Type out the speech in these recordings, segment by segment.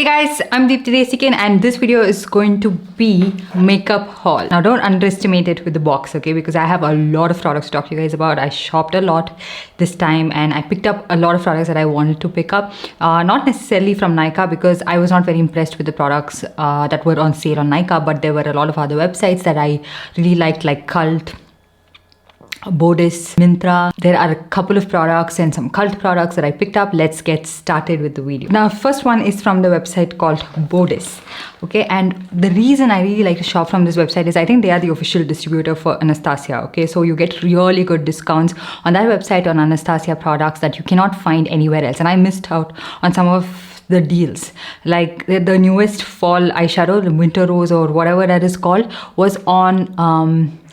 Hey guys, I'm Deepthi Desikan and this video is going to be makeup haul. Now don't underestimate it with the box, okay, because I have a lot of products to talk to you guys about. I shopped a lot this time and I picked up a lot of products that I wanted to pick up. Not necessarily from Nykaa because I was not very impressed with the products that were on sale on Nykaa, but there were a lot of other websites that I really liked, like Cult, Bodis, Myntra. There are a couple of products and some cult products that I picked up. Let's get started with the video. Now, first one is from the website called Bodis. Okay, and the reason I really like to shop from this website is I think they are the official distributor for Anastasia. Okay, so you get really good discounts on that website on Anastasia products that you cannot find anywhere else. And I missed out on some of the deals, like the newest fall eyeshadow, the winter rose or whatever that is called, was on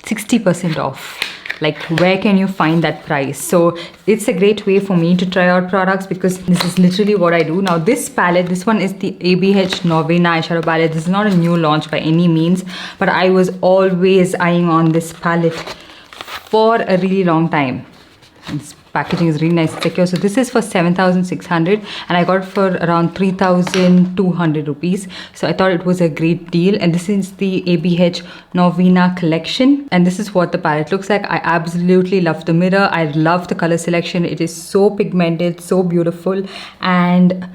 60% off. Like, where can you find that price? So it's a great way for me to try out products because this is literally what I do. Now this palette, this one is the ABH Novena eyeshadow palette. This is not a new launch by any means, but I was always eyeing on this palette for a really long time. This packaging is really nice and secure. So this is for 7,600 and I got it for around 3,200 rupees. So I thought it was a great deal. And this is the ABH Novena collection. And this is what the palette looks like. I absolutely love the mirror. I love the color selection. It is so pigmented, so beautiful. And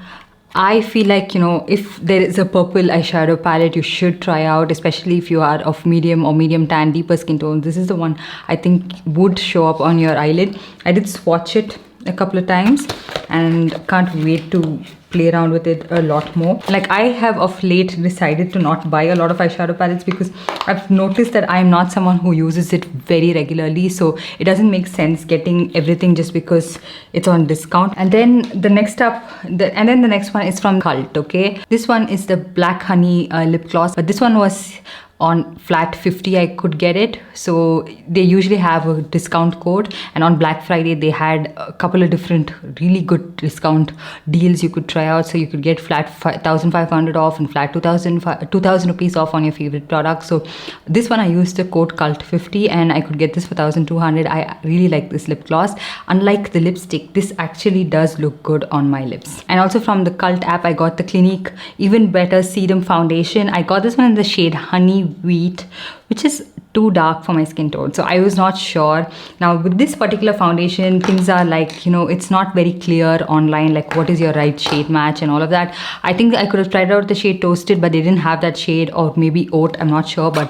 I feel like, you know, if there is a purple eyeshadow palette you should try out, especially if you are of medium or medium tan, deeper skin tone. This is the one I think would show up on your eyelid. I did swatch it a couple of times and can't wait to play around with it a lot more. Like, I have of late decided to not buy a lot of eyeshadow palettes because I've noticed that I'm not someone who uses it very regularly, so it doesn't make sense getting everything just because it's on discount. And then the next one is from Cult. Okay, this one is the Black Honey lip gloss, but this one was on flat 50 I could get it. So they usually have a discount code, and on Black Friday they had a couple of different really good discount deals you could try out. So you could get flat 1,500 off and flat 2,000 rupees off on your favorite product. So this one I used the code CULT50 and I could get this for 1,200. I really like this lip gloss. Unlike the lipstick, this actually does look good on my lips. And also from the Cult app I got the Clinique Even Better Serum Foundation. I got this one in the shade Honey Wheat, which is too dark for my skin tone, so I was not sure. Now with this particular foundation, things are like, you know, it's not very clear online, like what is your right shade match and all of that. I think I could have tried out the shade Toasted, but they didn't have that shade, or maybe Oat, I'm not sure. But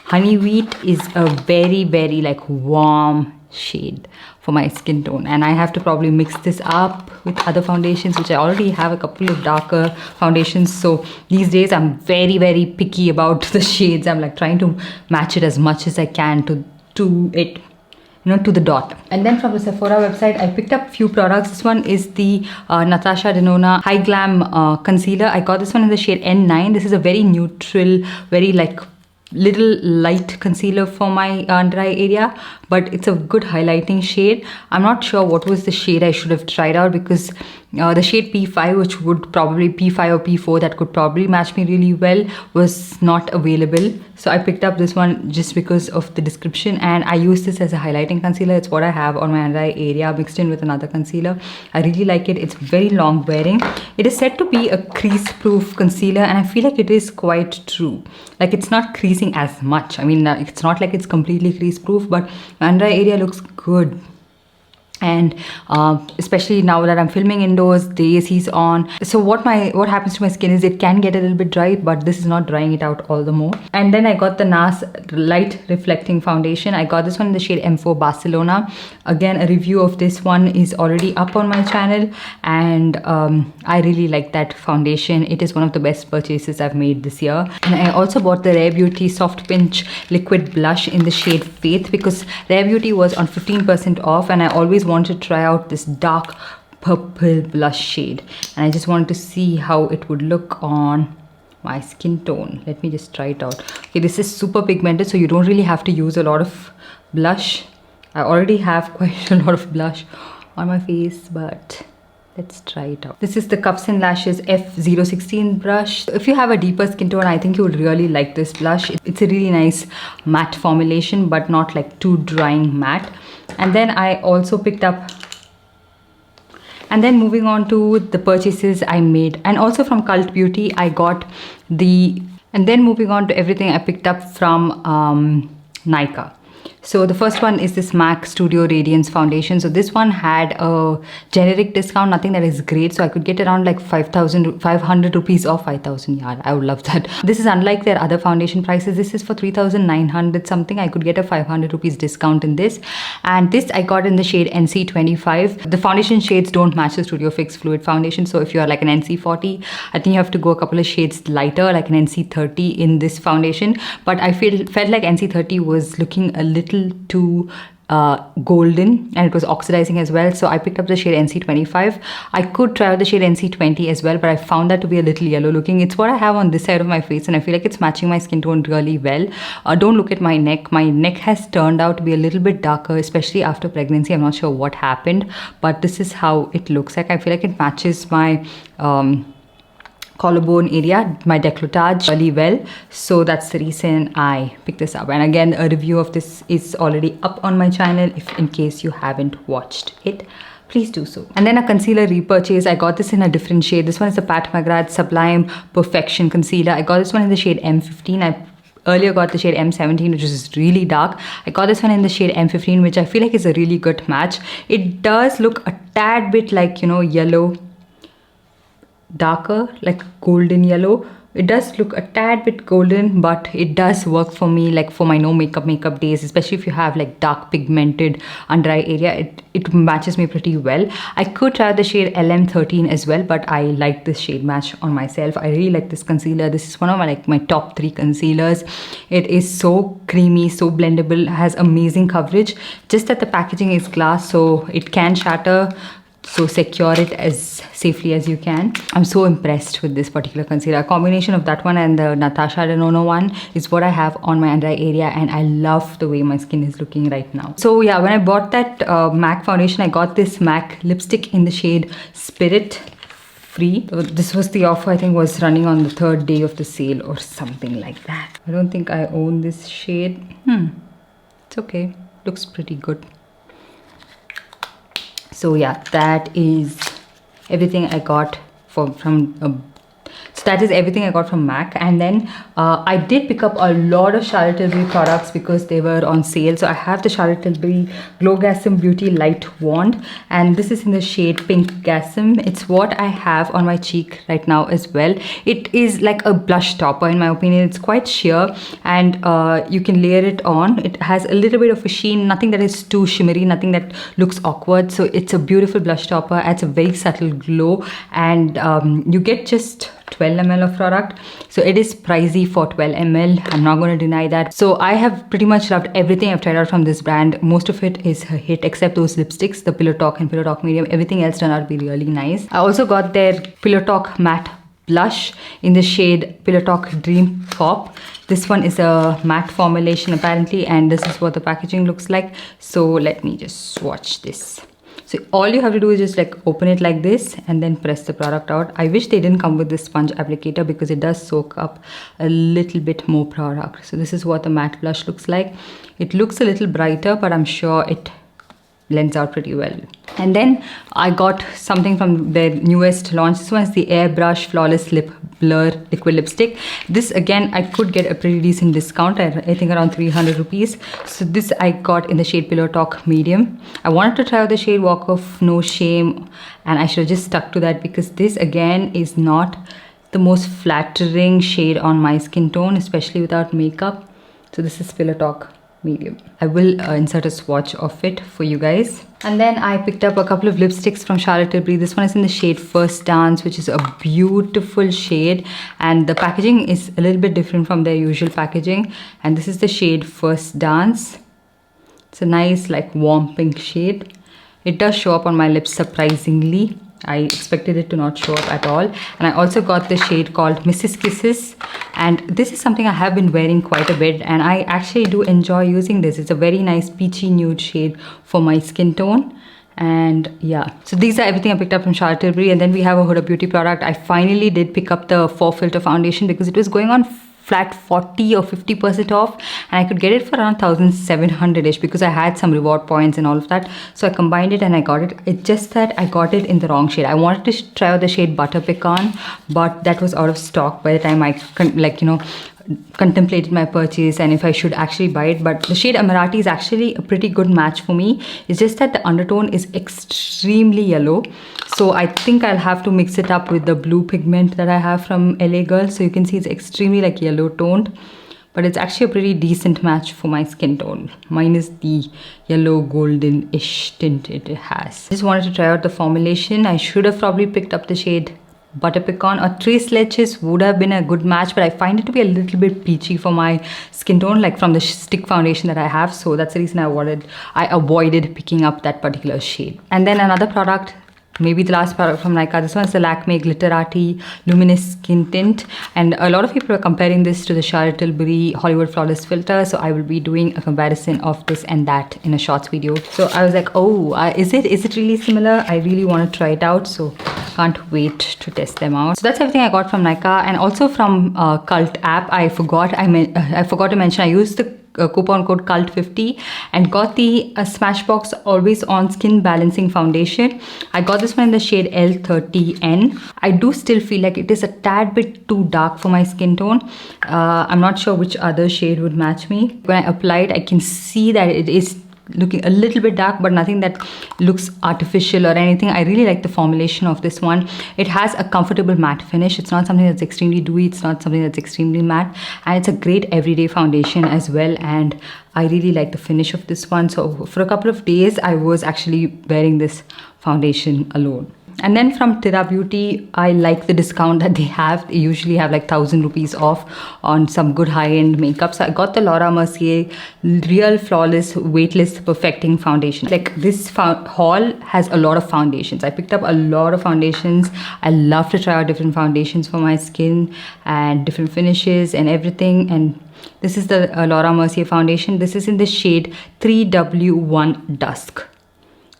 Honey Wheat is a very, very like warm shade for my skin tone, and I have to probably mix this up with other foundations, which I already have a couple of darker foundations. So these days I'm very, very picky about the shades. I'm like trying to match it as much as I can to it, you know, to the dot. And then from the Sephora website I picked up few products. This one is the Natasha Denona High Glam concealer. I got this one in the shade N9. This is a very neutral, very like little light concealer for my under eye area, but it's a good highlighting shade. I'm not sure what was the shade I should have tried out because the shade P5, which would probably P5 or P4, that could probably match me really well, was not available. So I picked up this one just because of the description, and I use this as a highlighting concealer. It's what I have on my under eye area mixed in with another concealer. I really like it. It's very long wearing. It is said to be a crease proof concealer, and I feel like it is quite true. Like, it's not creasing as much. I mean, it's not like it's completely crease proof, but my under eye area looks good. And especially now that I'm filming indoors, the AC is on. So what happens to my skin is it can get a little bit dry, but this is not drying it out all the more. And then I got the NARS Light Reflecting Foundation. I got this one in the shade M4 Barcelona. Again, a review of this one is already up on my channel, and I really like that foundation. It is one of the best purchases I've made this year. And I also bought the Rare Beauty Soft Pinch Liquid Blush in the shade Faith because Rare Beauty was on 15% off, and I always wanted to try out this dark purple blush shade, and I just wanted to see how it would look on my skin tone. Let me just try it out. Okay, this is super pigmented, so you don't really have to use a lot of blush. I already have quite a lot of blush on my face, but let's try it out. This is the Cups and Lashes F016 brush. If you have a deeper skin tone, I think you would really like this blush. It's a really nice matte formulation, but not like too drying matte. And then I also picked up And then moving on to the purchases I made, and also from Cult Beauty I got the, and then moving on to everything I picked up from Nykaa. So the first one is this MAC Studio Radiance foundation. So this one had a generic discount, nothing that is great. So I could get around like 500 rupees or 5,000. Yeah, I would love that. This is unlike their other foundation prices. This is for 3,900 something. I could get a 500 rupees discount in this. And this I got in the shade NC25. The foundation shades don't match the Studio Fix Fluid foundation. So if you are like an NC40, I think you have to go a couple of shades lighter, like an NC30 in this foundation. But I felt like NC30 was looking a little too golden, and it was oxidizing as well. So I picked up the shade NC25. I could try out the shade NC20 as well, but I found that to be a little yellow looking. It's what I have on this side of my face, and I feel like it's matching my skin tone really well. Don't look at my neck. My neck has turned out to be a little bit darker, especially after pregnancy. I'm not sure what happened, but this is how it looks like. I feel like it matches my collarbone area, my décolletage really well. So that's the reason I picked this up. And again, a review of this is already up on my channel. If in case you haven't watched it, please do so. And then a concealer repurchase. I got this in a different shade. This one is the Pat McGrath Sublime Perfection Concealer. I got this one in the shade M15. I earlier got the shade M17, which is really dark. I got this one in the shade M15, which I feel like is a really good match. It does look a tad bit like, you know, yellow, darker, like golden yellow. It does look a tad bit golden, but it does work for me, like for my no makeup days, especially if you have like dark pigmented under eye area. It matches me pretty well. I could try the shade LM13 as well, but I like this shade match on myself. I really like this concealer. This is one of my top 3 concealers. It is so creamy, so blendable, has amazing coverage. Just that the packaging is glass, so it can shatter. So secure it as safely as you can. I'm so impressed with this particular concealer. A combination of that one and the Natasha Denona one is what I have on my under eye area, and I love the way my skin is looking right now. So yeah, when I bought that MAC foundation, I got this MAC lipstick in the shade Spirit Free. So this was the offer, I think was running on the 3rd day of the sale or something like that. I don't think I own this shade. It's okay, looks pretty good. So yeah, that is everything I got from so that is everything I got from MAC. And then I did pick up a lot of Charlotte Tilbury products because they were on sale. So I have the Charlotte Tilbury Glow Gasm Beauty Light Wand, and this is in the shade Pink Gasm. It's what I have on my cheek right now as well. It is like a blush topper in my opinion. It's quite sheer, and you can layer it on. It has a little bit of a sheen, nothing that is too shimmery, nothing that looks awkward. So it's a beautiful blush topper, adds a very subtle glow, and you get just 12 ml of product. So it is pricey for 12 ml. I'm not going to deny that. So I have pretty much loved everything I've tried out from this brand. Most of it is a hit except those lipsticks, the Pillow Talk and Pillow Talk Medium. Everything else turned out to be really nice. I also got their Pillow Talk Matte Blush in the shade Pillow Talk Dream Pop. This one is a matte formulation apparently, and this is what the packaging looks like. So let me just swatch this. So all you have to do is just like open it like this and then press the product out. I wish they didn't come with this sponge applicator because it does soak up a little bit more product. So this is what the matte blush looks like. It looks a little brighter, but I'm sure it blends out pretty well. And then I got something from their newest launch. This one is the Airbrush Flawless Lip Blur Liquid Lipstick. This again, I could get a pretty decent discount, I think around 300 rupees. So this I got in the shade Pillow Talk Medium. I wanted to try out the shade Walk of No Shame, and I should have just stuck to that because this again is not the most flattering shade on my skin tone, especially without makeup. So this is Pillow Talk Medium. I will insert a swatch of it for you guys. And then I picked up a couple of lipsticks from Charlotte Tilbury. This one is in the shade First Dance, which is a beautiful shade, and the packaging is a little bit different from their usual packaging. And this is the shade First Dance. It's a nice like warm pink shade. It does show up on my lips surprisingly. I expected it to not show up at all. And I also got the shade called Mrs. Kisses, and this is something I have been wearing quite a bit, and I actually do enjoy using this. It's a very nice peachy nude shade for my skin tone. And yeah, so these are everything I picked up from Charlotte Tilbury. And then we have a Huda Beauty product. I finally did pick up the 4 filter foundation because it was going on flat 40 or 50% off, and I could get it for around 1700ish because I had some reward points and all of that. So I combined it and I got it. It's just that I got it in the wrong shade. I wanted to try out the shade Butter Pecan, but that was out of stock by the time I contemplated my purchase and if I should actually buy it. But the shade Emirati is actually a pretty good match for me. It's just that the undertone is extremely yellow, so I think I'll have to mix it up with the blue pigment that I have from LA Girl. So you can see it's extremely like yellow toned, but it's actually a pretty decent match for my skin tone, minus the yellow golden-ish tint it has. Just wanted to try out the formulation. I should have probably picked up the shade Butter Pecan or Trace Leches would have been a good match, but I find it to be a little bit peachy for my skin tone, like from the stick foundation that I have. So that's the reason I avoided picking up that particular shade. And then another product, maybe the last product from Nykaa. This one is the Lakme Glitterati Luminous Skin Tint, and a lot of people are comparing this to the Charlotte Tilbury Hollywood Flawless Filter, so I will be doing a comparison of this and that in a shorts video. So I was like, oh, is it really similar? I really want to try it out, so can't wait to test them out. So that's everything I got from Nykaa, and also from Cult app. I forgot to mention I used the coupon code CULT50 and got the Smashbox Always On Skin Balancing Foundation. I got this one in the shade L30N. I do still feel like it is a tad bit too dark for my skin tone. I'm not sure which other shade would match me. When I apply it, I can see that it is looking a little bit dark, but nothing that looks artificial or anything. I really like the formulation of this one. It has a comfortable matte finish. It's not something that's extremely dewy, it's not something that's extremely matte, and it's a great everyday foundation as well, and I really like the finish of this one. So for a couple of days I was actually wearing this foundation alone. And then from Tira Beauty, I like the discount that they have. They usually have like 1000 rupees off on some good high-end makeup. So I got the Laura Mercier Real Flawless Weightless Perfecting Foundation. Like this haul has a lot of foundations. I picked up a lot of foundations. I love to try out different foundations for my skin and different finishes and everything. And this is the Laura Mercier foundation. This is in the shade 3W1 Dusk.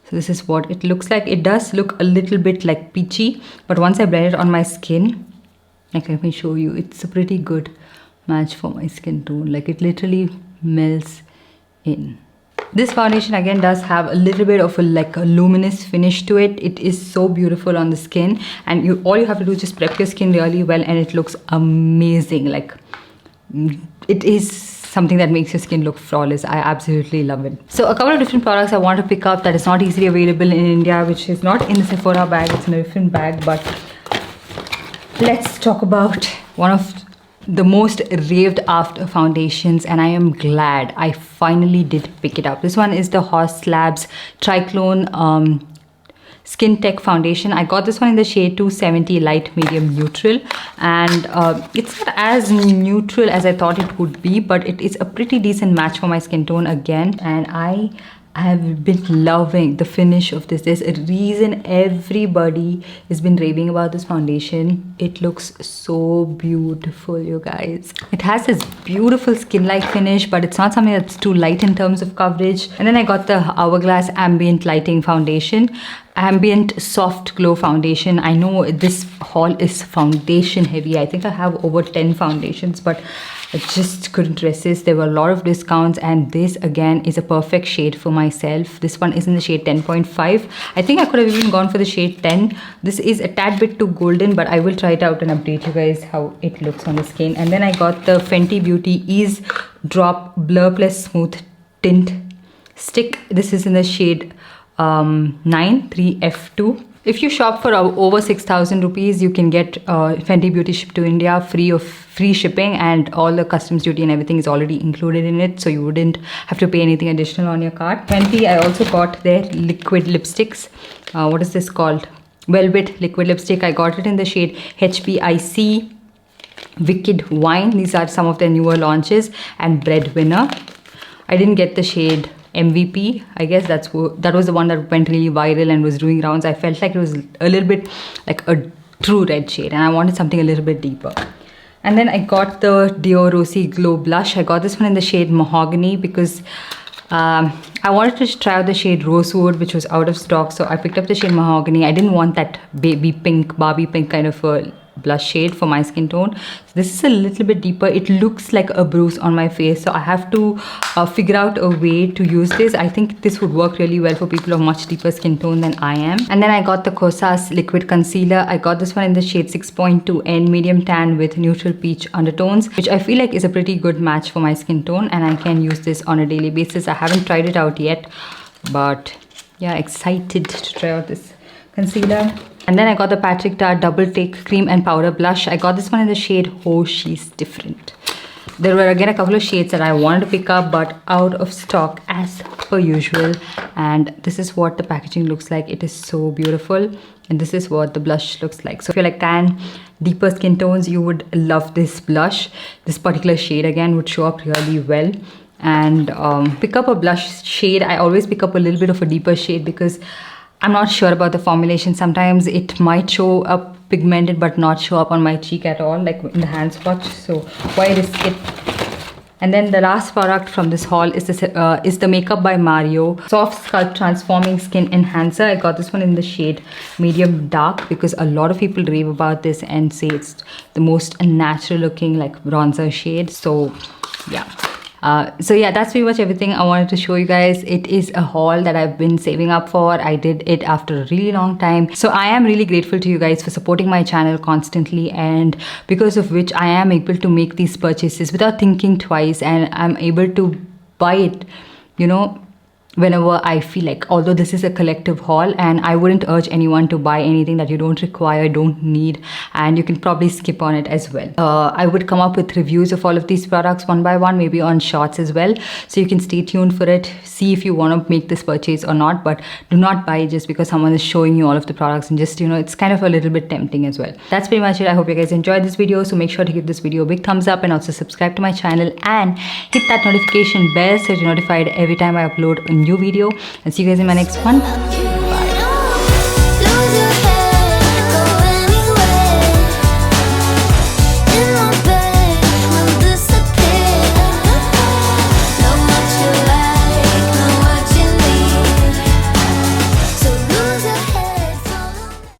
So this is what it looks like. It does look a little bit like peachy, but once I blend it on my skin, like let me show you, it's a pretty good match for my skin tone. Like it literally melts in. This foundation again does have a little bit of a luminous finish to it. It is so beautiful on the skin, and all you have to do is just prep your skin really well and it looks amazing. Like it is something that makes your skin look flawless. I absolutely love it. So a couple of different products I want to pick up that is not easily available in India, which is not in the Sephora bag, it's in a different bag. But let's talk about one of the most raved after foundations, and I am glad I finally did pick it up. This one is the Horse Labs Triclone Skin Tech Foundation. I got this one in the shade 270 Light Medium Neutral, and it's not as neutral as I thought it would be, but it is a pretty decent match for my skin tone again, and I have been loving the finish of this. There's a reason everybody has been raving about this foundation. It looks so beautiful, you guys. It has this beautiful skin-like finish, but it's not something that's too light in terms of coverage. And then I got the Hourglass Ambient Lighting Foundation. Ambient Soft Glow Foundation. I know this haul is foundation heavy. I think I have over 10 foundations, but I just couldn't resist. There were a lot of discounts, and this again is a perfect shade for myself. This one is in the shade 10.5. I think I could have even gone for the shade 10. This is a tad bit too golden, but I will try it out and update you guys how it looks on the skin. And then I got the Fenty Beauty Ease Drop Blur Plus Smooth Tint Stick. This is in the shade 93F2. If you shop for over 6,000 rupees, you can get Fenty Beauty shipped to India free shipping, and all the customs duty and everything is already included in it, so you wouldn't have to pay anything additional on your cart. Fenty, I also got their liquid lipsticks. What is this called? Velvet liquid lipstick. I got it in the shade HPIC Wicked Wine. These are some of their newer launches, and Breadwinner. I didn't get the shade MVP. I guess that was the one that went really viral and was doing rounds. I felt like it was a little bit like a true red shade, and I wanted something a little bit deeper. And then I got the Dior Rosy Glow Blush. I got this one in the shade Mahogany because I wanted to try out the shade Rosewood, which was out of stock, so I picked up the shade Mahogany. I didn't want that baby pink, Barbie pink kind of a blush shade for my skin tone. So this is a little bit deeper. It looks like a bruise on my face, so I have to figure out a way to use this. I think this would work really well for people of much deeper skin tone than I am. And then I got the Kosas liquid concealer. I got this one in the shade 6.2 N medium tan with neutral peach undertones, which I feel like is a pretty good match for my skin tone, and I can use this on a daily basis. I haven't tried it out yet, but yeah, excited to try out this concealer. And then I got the Patrick Ta Double Take Cream and Powder Blush. I got this one in the shade Oh She's Different. There were again a couple of shades that I wanted to pick up, but out of stock as per usual. And this is what the packaging looks like. It is so beautiful. And this is what the blush looks like. So if you're like tan, deeper skin tones, you would love this blush. This particular shade again would show up really well. And pick up a blush shade. I always pick up a little bit of a deeper shade because I'm not sure about the formulation. Sometimes it might show up pigmented but not show up on my cheek at all, like in the hand swatch. So why risk it? And then the last product from this haul is the Makeup by Mario Soft Sculpt Transforming Skin Enhancer. I got this one in the shade medium dark because a lot of people rave about this and say it's the most natural looking like bronzer shade. So yeah. So yeah, that's pretty much everything I wanted to show you guys. It is a haul that I've been saving up for. I did it after a really long time. So I am really grateful to you guys for supporting my channel constantly, and because of which I am able to make these purchases without thinking twice, and I'm able to buy it, you know, whenever I feel like. Although this is a collective haul, and I wouldn't urge anyone to buy anything that you don't require, don't need, and you can probably skip on it as well. I would come up with reviews of all of these products one by one, maybe on shorts as well, so you can stay tuned for it. See if you want to make this purchase or not, but do not buy just because someone is showing you all of the products, and just, you know, it's kind of a little bit tempting as well. That's pretty much it. I hope you guys enjoyed this video, so make sure to give this video a big thumbs up and also subscribe to my channel and hit that notification bell so you're notified every time I upload a new video. And see you guys in my next one.